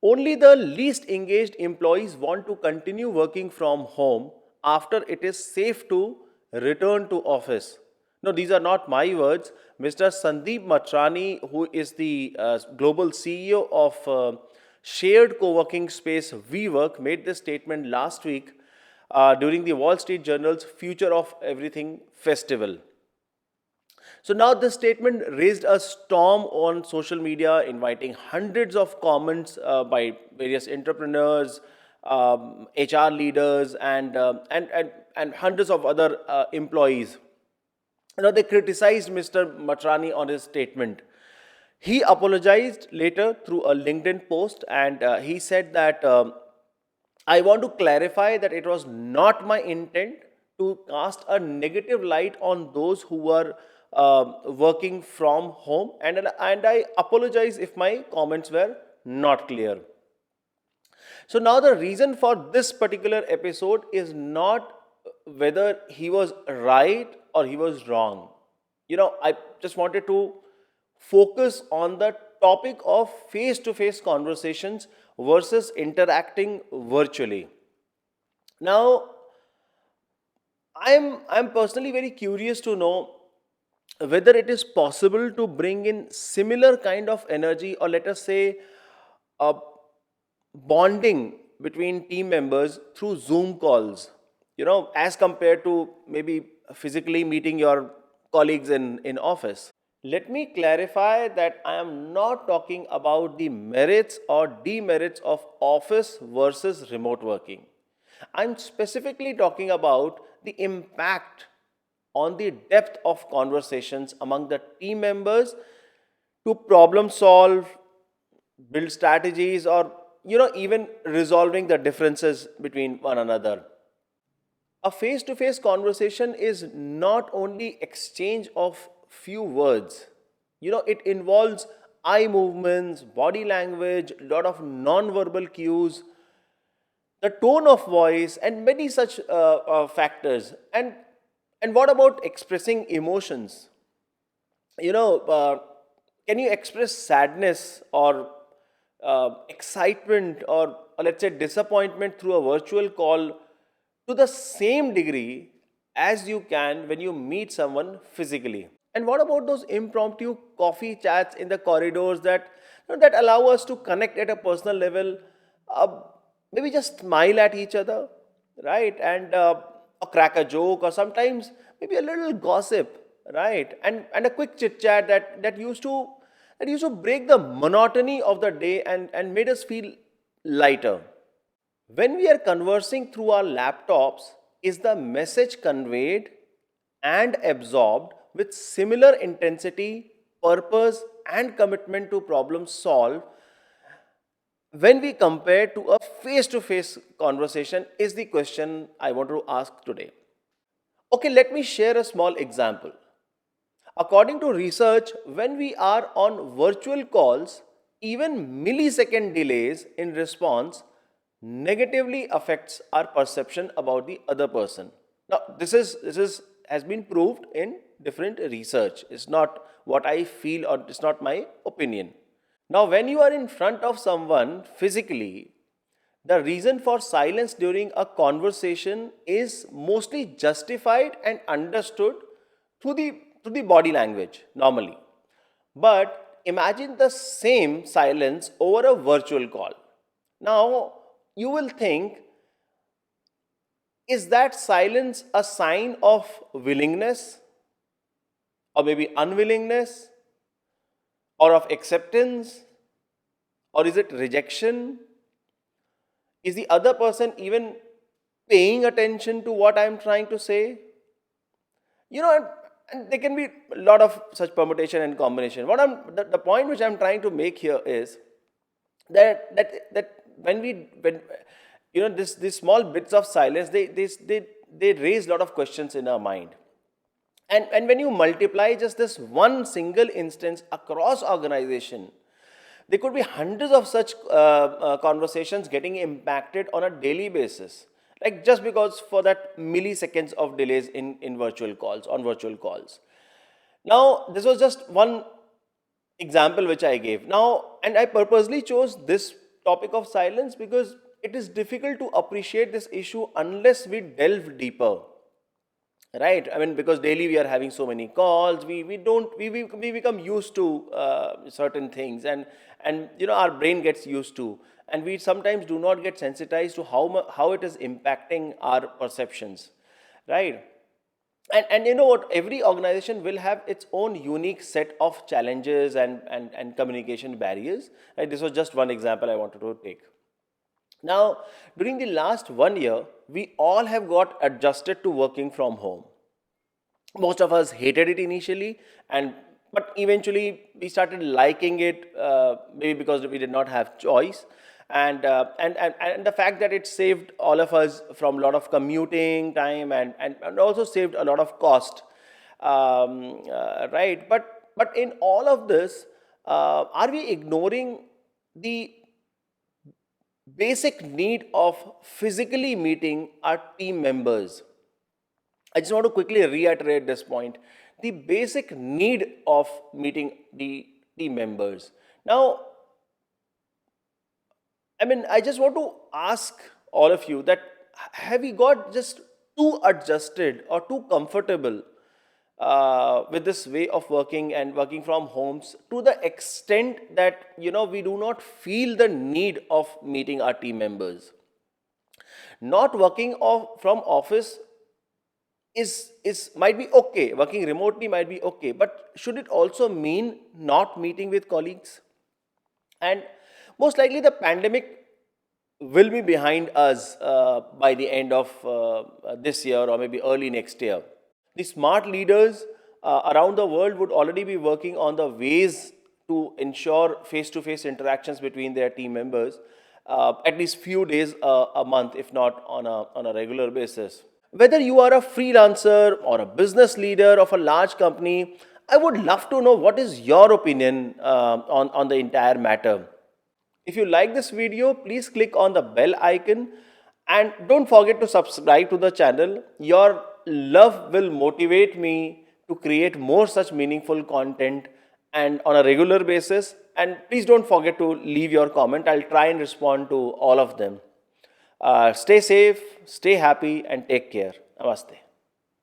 Only the least engaged employees want to continue working from home after it is safe to return to office. No, these are not my words. Mr. Sandeep Matrani, who is the global CEO of shared co-working space WeWork, made this statement last week during the Wall Street Journal's Future of Everything festival. So now this statement raised a storm on social media, inviting hundreds of comments by various entrepreneurs, HR leaders, and hundreds of other employees. They criticized Mr. Matrani on his statement. He apologized later through a LinkedIn post, and he said that I want to clarify that it was not my intent to cast a negative light on those who were working from home, and I apologize if my comments were not clear. So now the reason for this particular episode is not whether he was right or he was wrong. I just wanted to focus on the topic of face to face conversations versus interacting virtually. Now, I'm personally very curious to know whether it is possible to bring in similar kind of energy, or let us say a bonding between team members through Zoom calls, as compared to maybe physically meeting your colleagues in office. Let me clarify that I am not talking about the merits or demerits of office versus remote working. I'm specifically talking about the impact on the depth of conversations among the team members to problem solve, build strategies, or even resolving the differences between one another. A face to face conversation is not only exchange of few words. It involves eye movements, body language, a lot of non-verbal cues, the tone of voice, and many such factors. And what about expressing emotions? you know uh, can you express sadness or excitement, or let's say disappointment through a virtual call to the same degree as you can when you meet someone physically? And what about those impromptu coffee chats in the corridors that allow us to connect at a personal level, uh, maybe just smile at each other, right? And or crack a joke, or sometimes maybe a little gossip, right? And a quick chit chat that used to break the monotony of the day and made us feel lighter. When we are conversing through our laptops, is the message conveyed and absorbed with similar intensity, purpose, and commitment to problem solve when we compare to a face to face conversation? Is the question I want to ask today. Okay, let me share a small example. According to research, when we are on virtual calls, even millisecond delays in response negatively affects our perception about the other person. Now, this is has been proved in different research. It's not what I feel, or it's not my opinion. Now, when you are in front of someone physically, the reason for silence during a conversation is mostly justified and understood through the body language normally. But imagine the same silence over a virtual call. Now, you will think, is that silence a sign of willingness, or maybe unwillingness, or of acceptance, or is it rejection? Is the other person even paying attention to what I'm trying to say? And there can be a lot of such permutation and combination. The point which I'm trying to make here is that when this these small bits of silence, they raise a lot of questions in our mind. And when you multiply just this one single instance across organization, there could be hundreds of such conversations getting impacted on a daily basis, like just because for that milliseconds of delays in virtual calls, on virtual calls. Now, this was just one example which I gave. Now, and I purposely chose this topic of silence because it is difficult to appreciate this issue unless we delve deeper, right? I mean, because daily we are having so many calls, we don't we become used to certain things, and our brain gets used to, and we sometimes do not get sensitized to how it is impacting our perceptions, right? And you know what, every organization will have its own unique set of challenges and communication barriers, right? This was just one example I wanted to take. Now, during the last 1 year, we all have got adjusted to working from home. Most of us hated it initially, and but eventually we started liking it, maybe because we did not have choice, and the fact that it saved all of us from a lot of commuting time, and also saved a lot of cost, right? But in all of this, are we ignoring the basic need of physically meeting our team members? I just want to quickly reiterate this point. The basic need of meeting the team members. Now, I mean, I just want to ask all of you that have you got just too adjusted or too comfortable with this way of working and working from homes to the extent that we do not feel the need of meeting our team members? Not working from office is might be okay. Working remotely might be okay, but should it also mean not meeting with colleagues? And most likely the pandemic will be behind us by the end of this year or maybe early next year. The smart leaders around the world would already be working on the ways to ensure face-to-face interactions between their team members, at least few days a month, if not on a regular basis. Whether you are a freelancer or a business leader of a large company, I would love to know what is your opinion on the entire matter. If you like this video, please click on the bell icon and don't forget to subscribe to the channel. Your love will motivate me to create more such meaningful content and on a regular basis. And please don't forget to leave your comment. I'll try and respond to all of them. Stay safe, stay happy, and take care. Namaste.